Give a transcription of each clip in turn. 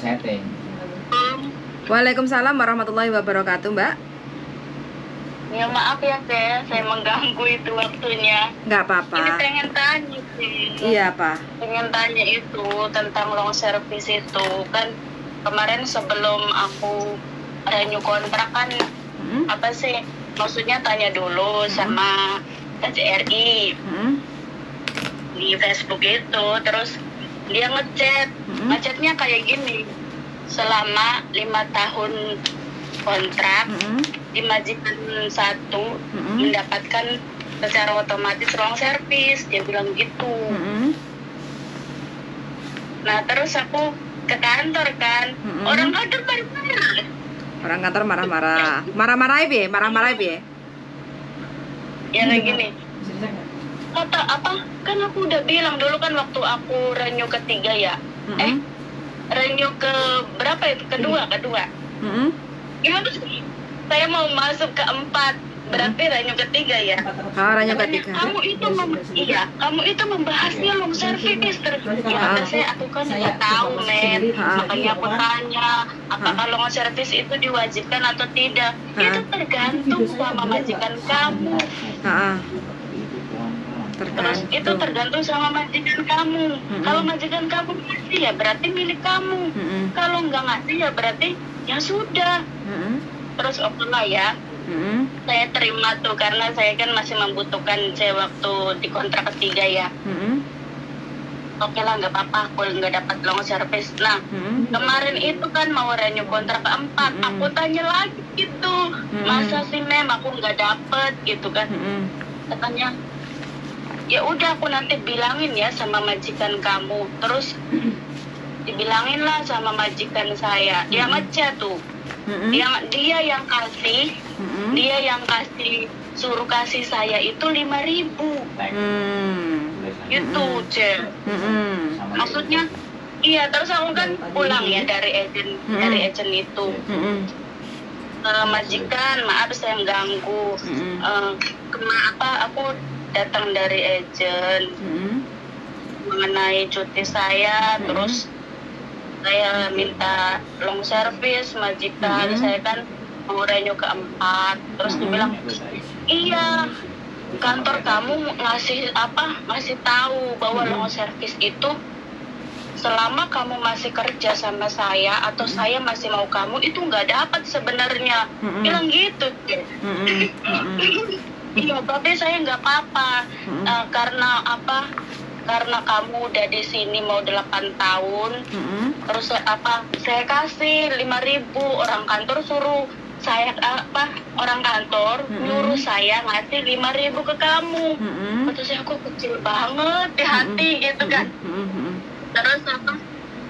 setting. Waalaikumsalam warahmatullahi wabarakatuh, Mbak. Ya maaf ya Teh, saya mengganggu itu waktunya. Nggak Ini apa-apa. pengen tanya sih. Iya, Pak. Pengen tanya itu tentang long service itu. Kan kemarin sebelum aku renew kontrak kan apa sih? Maksudnya tanya dulu sama KJRI di Facebook itu. Terus dia ngechatnya kayak gini. Selama 5 tahun kontrak di majikan satu mendapatkan secara otomatis long service, dia bilang gitu. Nah terus aku ke kantor kan, orang kantor marah-marah. Orang kantor marah-marah ya, marah-marah ya. Ya kayak gini. Kata apa? Kan aku udah bilang dulu kan waktu aku renew ketiga ya. Renew ke berapa itu? Kedua. Gimana sih? Saya mau masuk ke 4, berarti renew ketiga ya. Renew ketiga. Kamu itu membahasnya long service terus. Ya saya aku kan nggak tahu men. Makanya aku tanya, apakah long service itu diwajibkan atau tidak? Itu tergantung sama majikan kamu. Terus itu tergantung sama majikan kamu. Kalau majikan kamu ngasih ya berarti milik kamu. Kalau nggak ngasih ya berarti ya sudah. Terus oke lah ya. Saya terima tuh karena saya kan masih membutuhkan saya waktu di kontrak ketiga ya. Oke lah nggak apa-apa aku nggak dapat long service. Nah kemarin itu kan mau renew kontrak keempat. Aku tanya lagi gitu. Masa sih mem aku nggak dapet gitu kan. Katanya ya udah aku nanti bilangin ya sama majikan kamu. Terus dibilangin lah sama majikan saya. Dia ngechat tuh. Dia yang kasih suruh kasih saya itu 5.000 gitu Cek. Maksudnya iya terus aku kan pulang ya dari agent itu majikan maaf saya ganggu aku datang dari agent mengenai cuti saya terus saya minta long service majikan saya kan mau renew keempat terus dibilang iya kantor kamu ngasih tahu bahwa long service itu selama kamu masih kerja sama saya atau saya masih mau kamu itu nggak dapat sebenarnya bilang gitu iya tapi saya nggak apa-apa karena kamu udah di sini mau 8 tahun, terus saya kasih 5.000 orang kantor suruh saya orang kantor nyuruh saya ngasih 5.000 ke kamu, terus aku kecil banget di hati gitu kan,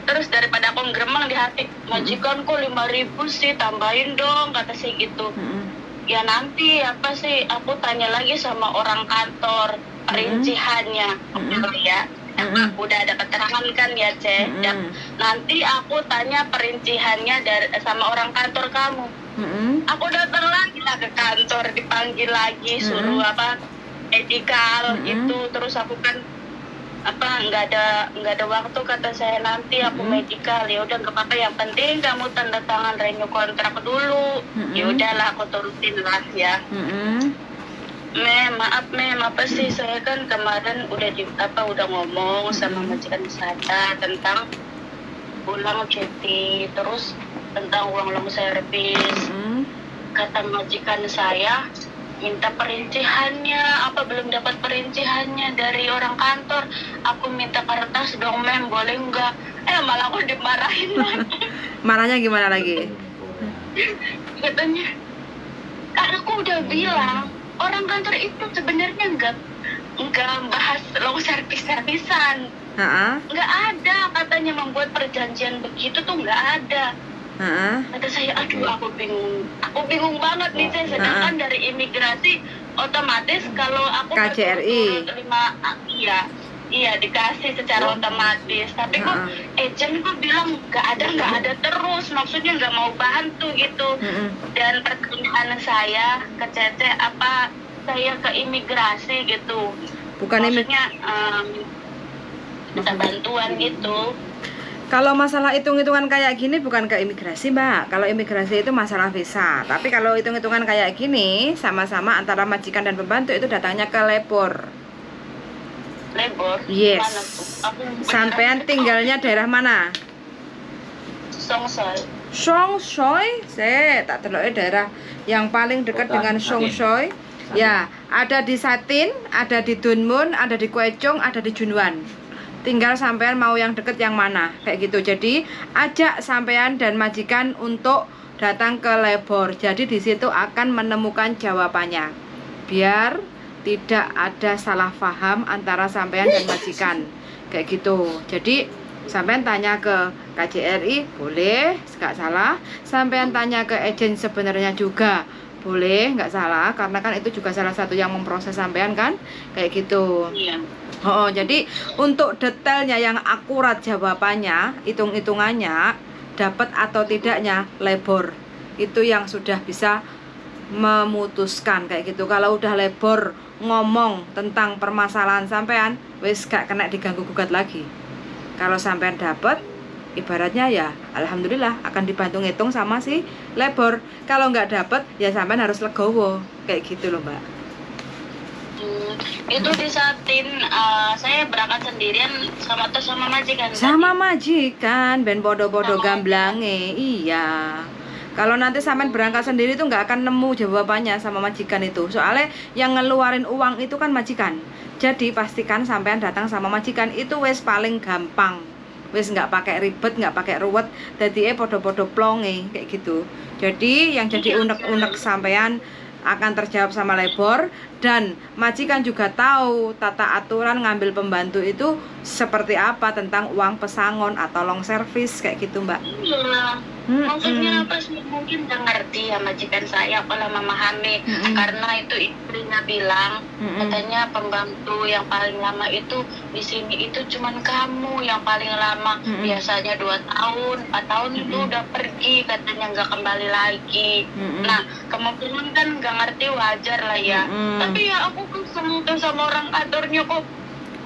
terus daripada aku ngeremang di hati majikan kok 5.000 sih tambahin dong kata sih gitu, ya nanti aku tanya lagi sama orang kantor perinciannya ya udah ada keterangan kan ya Cek nanti aku tanya perinciannya sama orang kantor kamu aku datang lagi lah ke kantor dipanggil lagi suruh medical itu terus aku kan nggak ada waktu kata saya nanti aku medical ya udah nggak apa-apa yang penting kamu tanda tangan renew kontrak dulu ya udahlah aku turutin lah ya. Maaf apa sih saya kan kemarin udah ngomong sama majikan saya tentang ulang cuti terus tentang uang long service kata majikan saya minta perinciannya belum dapat perinciannya dari orang kantor aku minta kertas dong mem boleh nggak malah aku dimarahin lagi. Marahnya gimana lagi? Katanya karena aku udah bilang orang kantor itu sebenarnya nggak bahas long servisan. Nggak ada katanya membuat perjanjian begitu tuh nggak ada. Kata saya aku bingung banget nih saya sedangkan dari imigrasi otomatis kalau aku KJRI iya dikasih secara otomatis tapi kok agent kok bilang nggak ada terus maksudnya nggak mau bantu gitu dan pertanyaan saya ke Cece saya ke imigrasi gitu bukan maksudnya minta bantuan gitu. Kalau masalah hitung-hitungan kayak gini bukan ke imigrasi, Mbak. Kalau imigrasi itu masalah visa. Tapi kalau hitung-hitungan kayak gini, sama-sama antara majikan dan pembantu itu datangnya ke labor. Labor? Yes. Mana tuh? Sampean tinggalnya daerah mana? Songsoi. Songsoi? Tak terlalu daerah yang paling dekat dengan Songsoi. Ya, ada di Satin, ada di Dunmun, ada di Kwecheong, ada di Junwan. Tinggal sampean mau yang deket yang mana, kayak gitu. Jadi ajak sampean dan majikan untuk datang ke labor. Jadi di situ akan menemukan jawabannya. Biar tidak ada salah paham antara sampean dan majikan, kayak gitu. Jadi sampean tanya ke KJRI boleh, nggak salah. Sampean tanya ke agen sebenarnya juga boleh, nggak salah, karena kan itu juga salah satu yang memproses sampean kan, kayak gitu. Iya. Oh, jadi untuk detailnya yang akurat jawabannya, hitung-hitungannya dapat atau tidaknya labor itu yang sudah bisa memutuskan, kayak gitu. Kalau udah labor ngomong tentang permasalahan sampean, wis gak kena diganggu gugat lagi. Kalau sampean dapat, ibaratnya ya alhamdulillah akan dibantu ngitung sama si labor. Kalau nggak dapet ya sampean harus legowo, kayak gitu loh, Mbak. Itu di Satin saya berangkat sendirian sama majikan. Sama majikan, ben bodo-bodo gamblange. Iya. Kalau nanti sampean berangkat sendiri tuh nggak akan nemu jawabannya sama majikan itu. Soalnya yang ngeluarin uang itu kan majikan. Jadi pastikan sampean datang sama majikan itu wes paling gampang. Wis nggak pakai ribet, nggak pakai ruwet, jadi podo-podo plonge kayak gitu. Jadi yang jadi unek-unek sampean akan terjawab sama labor, dan majikan juga tahu tata aturan ngambil pembantu itu seperti apa tentang uang pesangon atau long service kayak gitu, Mbak. Iya. Maksudnya apa sih, mungkin nggak ngerti ya majikan saya kalau memahami, karena itu istrinya bilang katanya pembantu yang paling lama itu di sini itu cuman kamu yang paling lama, biasanya 2 tahun 4 tahun itu udah pergi katanya, nggak kembali lagi. Nah kemungkinan kan nggak ngerti, wajar lah ya. Tapi ya aku kesel sama orang kantornya kok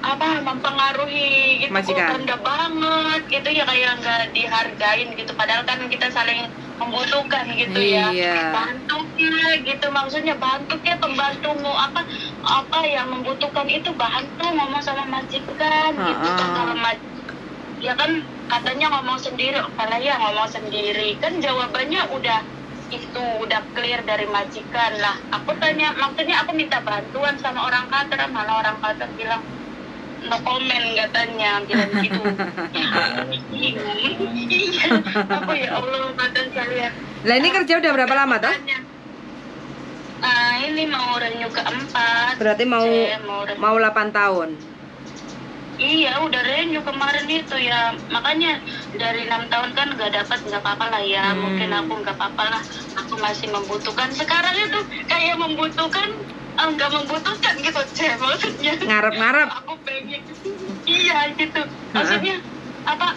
apa mempengaruhi gitu, kok rendah banget gitu ya, kayak nggak dihargain gitu, padahal kan kita saling membutuhkan gitu ya. Bantunya gitu, maksudnya bantunya pembantumu apa yang membutuhkan itu bantu, ngomong sama majikan gitu kan. Kalau ya kan katanya ngomong sendiri, apalah ya ngomong sendiri kan, jawabannya udah clear dari majikan lah. Aku tanya, maksudnya aku minta bantuan sama orang kantor, malah orang kantor bilang no comment katanya, bilang gitu. Iya, aku ya Allah badan saya. Lah ini kerja udah berapa lama toh? Ini mau renew keempat. Berarti mau 8 tahun. Iya, udah renew kemarin itu ya. Makanya dari 6 tahun kan nggak apa-apa lah ya. Mungkin aku nggak apa-apa lah. Aku masih membutuhkan. Sekarang itu kayak membutuhkan, nggak membutuhkan gitu, maksudnya. Ngarep-ngarep. Aku pengen. Iya gitu. Maksudnya apa?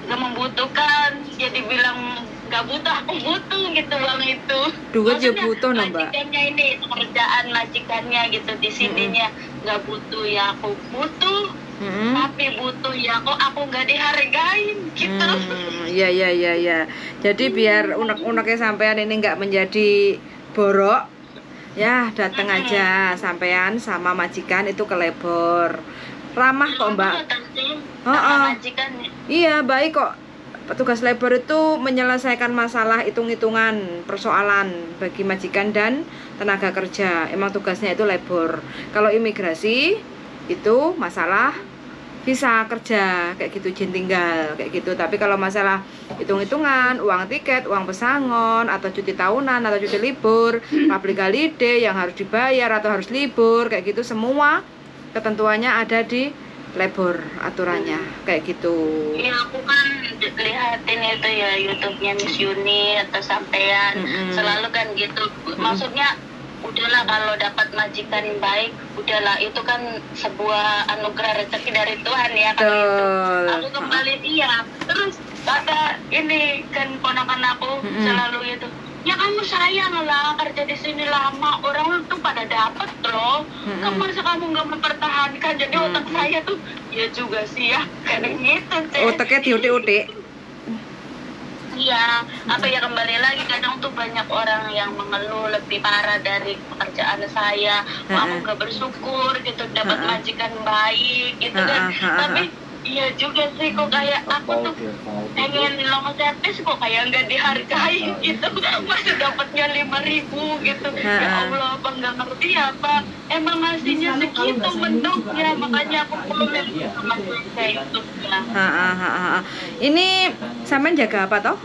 Nggak membutuhkan. Jadi bilang nggak butuh, aku butuh gitu uang itu. Duit ya butuh, Mbak. Majikannya ini pekerjaan majikannya gitu di sininya nggak butuh ya, aku butuh. Tapi butuh ya, kok aku nggak dihargain gitu. Iya. Jadi biar unek-uneknya sampean ini nggak menjadi borok, ya datang aja sampean sama majikan itu ke labor. Ramah kok, Mbak. Iya, baik kok. Petugas labor itu menyelesaikan masalah hitung-hitungan persoalan bagi majikan dan tenaga kerja. Emang tugasnya itu labor. Kalau imigrasi itu masalah visa kerja kayak gitu, izin tinggal kayak gitu. Tapi kalau masalah hitung-hitungan uang tiket, uang pesangon, atau cuti tahunan atau cuti libur, public holiday yang harus dibayar atau harus libur kayak gitu, semua ketentuannya ada di labor aturannya kayak gitu. Iya, aku kan lihatin itu ya YouTube-nya Miss Yuni atau sampean selalu kan gitu. Maksudnya udahlah kalau dapat majikan baik, udahlah itu kan sebuah anugerah rezeki dari Tuhan ya kan itu. Aku kembali dia. Terus kata ini kan ponakan aku selalu itu, Ya kamu sayang lah kerja di sini lama, orang tuh pada dapat loh. Kamu masa kamu nggak mempertahankan? Jadi otak saya tuh ya juga sih ya kayak gitu sih. Otaknya diutik-utik. Iya, apa ya kembali lagi kadang tuh banyak orang yang mengeluh lebih parah dari pekerjaan saya. Kamu nggak bersyukur gitu dapat majikan baik gitu kan. Tapi iya juga sih kok kayak aku tuh pengen long service kok kayak nggak dihargai gitu. Masih dapatnya 5.000 gitu. Ya Allah, apa nggak ngerti apa? Emang ngasihnya segitu bentuknya, makanya aku komen sama kayak itu. Ini sampean jaga apa toh?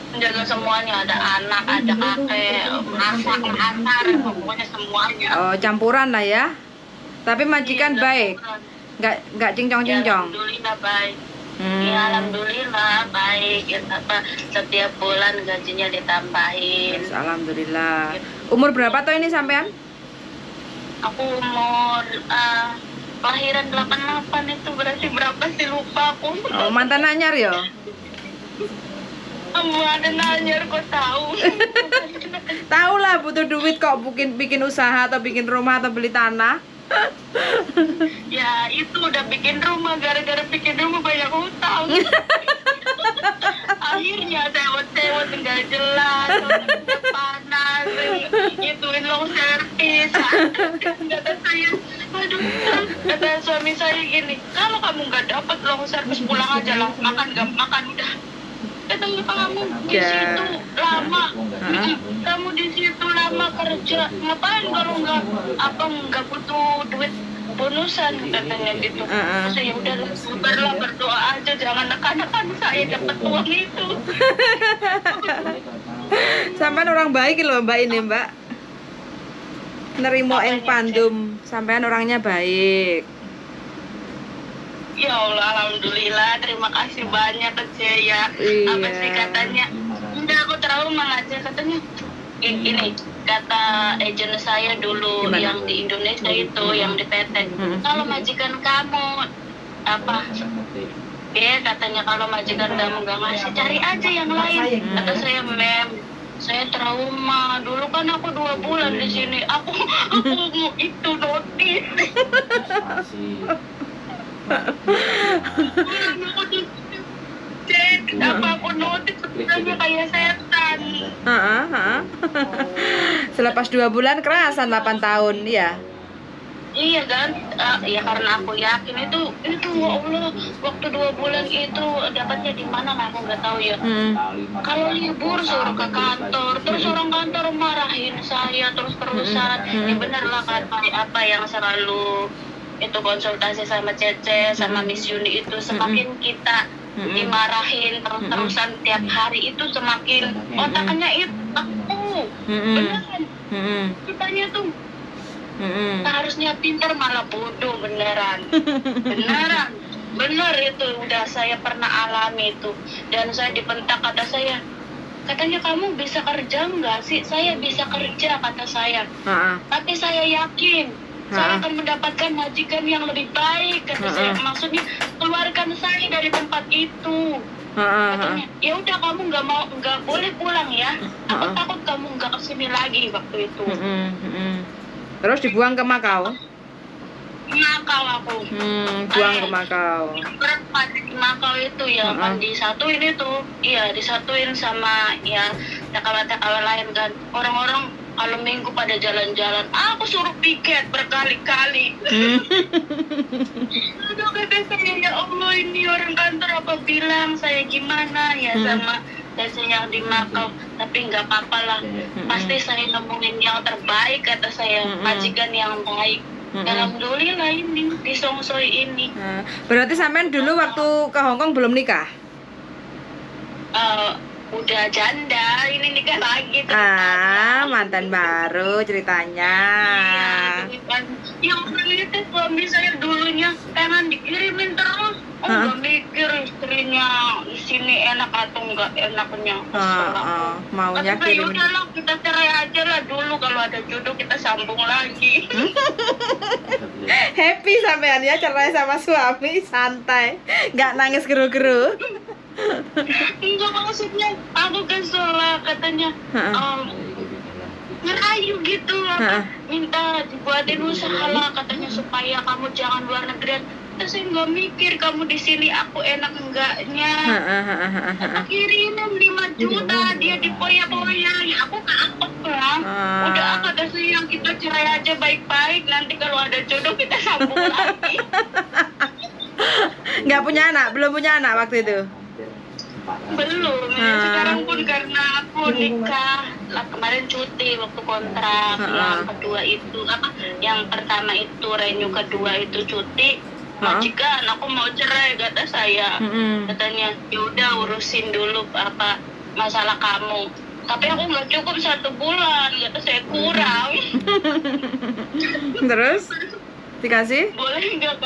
Menjaga semuanya, ada anak, ada kakek, masak, antar, pokoknya semuanya. Oh, campuran lah ya. Tapi majikan Iya, baik. Nggak cincong-cincong. Ya, alhamdulillah baik. Ya, alhamdulillah baik. Ya, apa setiap bulan gajinya ditambahin. Yes, alhamdulillah. Umur berapa toh ini sampean? Aku umur kelahiran 88 itu berarti berapa sih lupa aku. Oh, mantan anyar ya? Kamu ada nanyar kok tahu. Tahu lah butuh duit kok bikin usaha atau bikin rumah atau beli tanah. Ya itu udah bikin rumah, gara-gara bikin rumah banyak hutang. Akhirnya sewot-sewot nggak jelas, panas, gituin long service. Kata saya, aduh, kata suami saya gini, kalau kamu nggak dapat long service pulang aja lah, makan nggak makan udah. Katanya kamu di situ lama, kamu di situ lama kerja, ngapain kalau nggak butuh duit bonusan katanya gitu. Saya udah sabarlah, berdoa aja, jangan nekan-nekan saya dapat uang itu. Sampean orang baik loh Mbak ini Mbak. Nerimo ing pandum, sampean orangnya baik. Ya Allah, alhamdulillah, terima kasih banyak aja ya. Apa sih katanya? Enggak, aku trauma aja katanya. Ini kata agent saya dulu. Gimana? Yang di Indonesia itu, yang di PT. Kalau majikan kamu apa? Katanya kalau majikan kamu nggak ngasih, cari aja yang lain. Kata saya, mem, saya trauma. Dulu kan aku 2 bulan di sini. Aku mau itu notis. Apa aku notis sebenarnya kayak setan. Selepas 2 bulan kerasan 8 tahun ya. Iya kan, ya karena aku yakin itu ya Allah, waktu 2 bulan itu dapatnya di mana lah aku nggak tahu ya. Kalau libur suruh ke kantor, terus orang kantor marahin saya terus-terusan. Ya bener lah kan, apa yang selalu itu konsultasi sama Cece, sama Miss Yuni itu semakin kita dimarahin terus-terusan tiap hari itu semakin otaknya itu aku beneran kitanya tuh harusnya pintar malah bodoh beneran. Bener itu udah saya pernah alami itu, dan saya dibentak. Katanya kamu bisa kerja nggak sih? Saya bisa kerja kata saya, tapi saya yakin saya akan mendapatkan majikan yang lebih baik kata saya. Maksudnya keluarkan saya dari tempat itu. Katanya ya udah kamu nggak boleh pulang ya. Aku takut kamu nggak kesini lagi waktu itu. Terus dibuang ke Makau? Makau aku. Buang ke Makau. Berapa di Makau itu ya kan disatuin itu, iya disatuin sama ya kawan-kawan lain kan. Orang-orang kalau minggu pada jalan-jalan, aku suruh piket berkali-kali. Aduh kata saya, ya Allah ini orang kantor apa bilang saya gimana ya sama saya yang di Makau. Tapi nggak apa-apa lah, pasti saya nemuin yang terbaik kata saya, majikan yang baik. Alhamdulillah ini di Songsoi ini. Berarti sampean dulu waktu ke Hongkong belum nikah? Udah janda, ini nikah lagi. Mantan baru ceritanya. Iya, yang itu suami saya dulunya pengen dikirimin terus. Nggak mikir istrinya di sini enak atau nggak enaknya. Maunya kirimin. Ya udahlah, kita cerai aja lah dulu, kalau ada jodoh kita sambung lagi. Happy sampean ya cerai sama suami, santai, nggak nangis geru-geru. Enggak, maksudnya aku kesel lah, katanya ngerayu gitu, minta dibuatin usaha lah katanya supaya kamu jangan luar negeri. Terus saya nggak mikir kamu di sini aku enak enggaknya. Aku kirimin 5 juta dia dipoya-poya, ya aku kapok lah. Udah kata saya yang kita cerai aja baik-baik, nanti kalau ada jodoh kita sambung lagi. Nggak punya anak, belum punya anak waktu itu. Belum, ya. Sekarang pun karena aku nikah lah, kemarin cuti waktu kontrak, yang kedua itu yang pertama itu renew, kedua itu cuti. Majikan aku mau cerai kata saya, katanya yaudah urusin dulu masalah kamu, tapi aku nggak cukup 1 bulan, kata saya kurang. Terus dikasih? Boleh nggak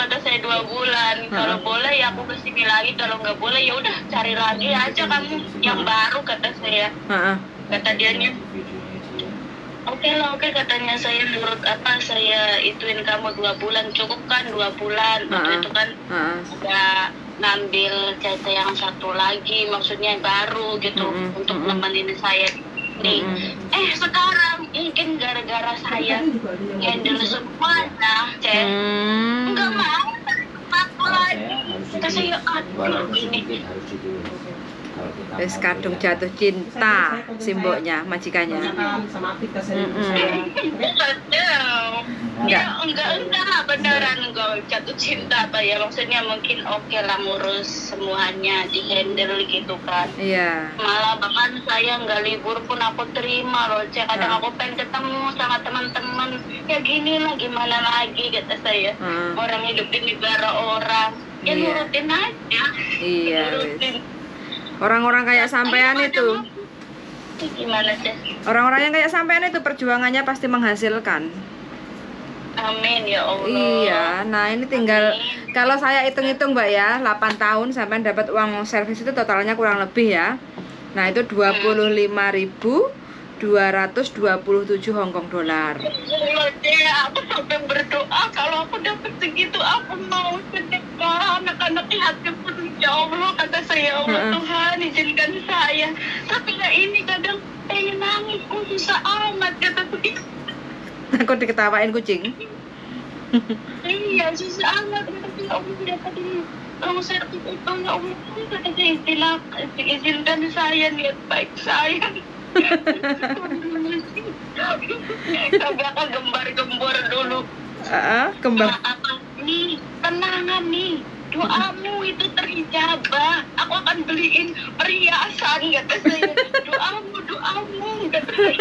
kata saya 2 bulan. Kalau boleh ya aku kesini lagi, kalau nggak boleh ya udah cari lagi aja kamu yang baru, kata saya. Kata dianya oke katanya, saya menurut saya ituin kamu 2 bulan cukup kan, 2 bulan itu kan udah ngambil jasa yang satu lagi, maksudnya baru gitu untuk nemenin saya nih. Sekarang mungkin gara-gara saya handle semuanya, nggak mau aku lagi. Kata saya aduh ini. Wes kadung jatuh cinta simboknya, majikannya. Enggak lah, beneran enggak jatuh cinta ya, maksudnya mungkin oke lah ngurus semuanya, di handle gitu kan. Iya. Malah bahkan saya nggak libur pun aku terima loh, kadang aku pengen ketemu sama teman-teman, ya gini lah gimana lagi kata saya. Orang hidup di negara orang, ya nurutin aja. Iya. Orang-orang kayak sampean itu. Gimana sih? Orang-orang yang kayak sampean itu perjuangannya pasti menghasilkan. Amin ya Allah. Iya, nah ini tinggal kalau saya hitung-hitung Mbak ya, 8 tahun sampean dapat uang servis itu totalnya kurang lebih ya. Nah, itu 25.227 Hongkong dolar. Aku sampai berdoa kalau aku dapat segitu aku mau sedekah anak-anak yatim pun, ya Allah kata saya, Allah Tuhan izinkan saya. Tapi ya ini kadang pengen nangis, susah amat kata begitu. Aku diketawain kucing. Iya susah amat kata ya Allah, dapatin uang servis itu ya Allah, kata saya izinkan saya niat baik saya. Sampai aku gembar-gembor dulu. Gembar. Nih, tenangan nih, doamu itu terijabah. Aku akan beliin perhiasan kata saya. Doamu kata saya.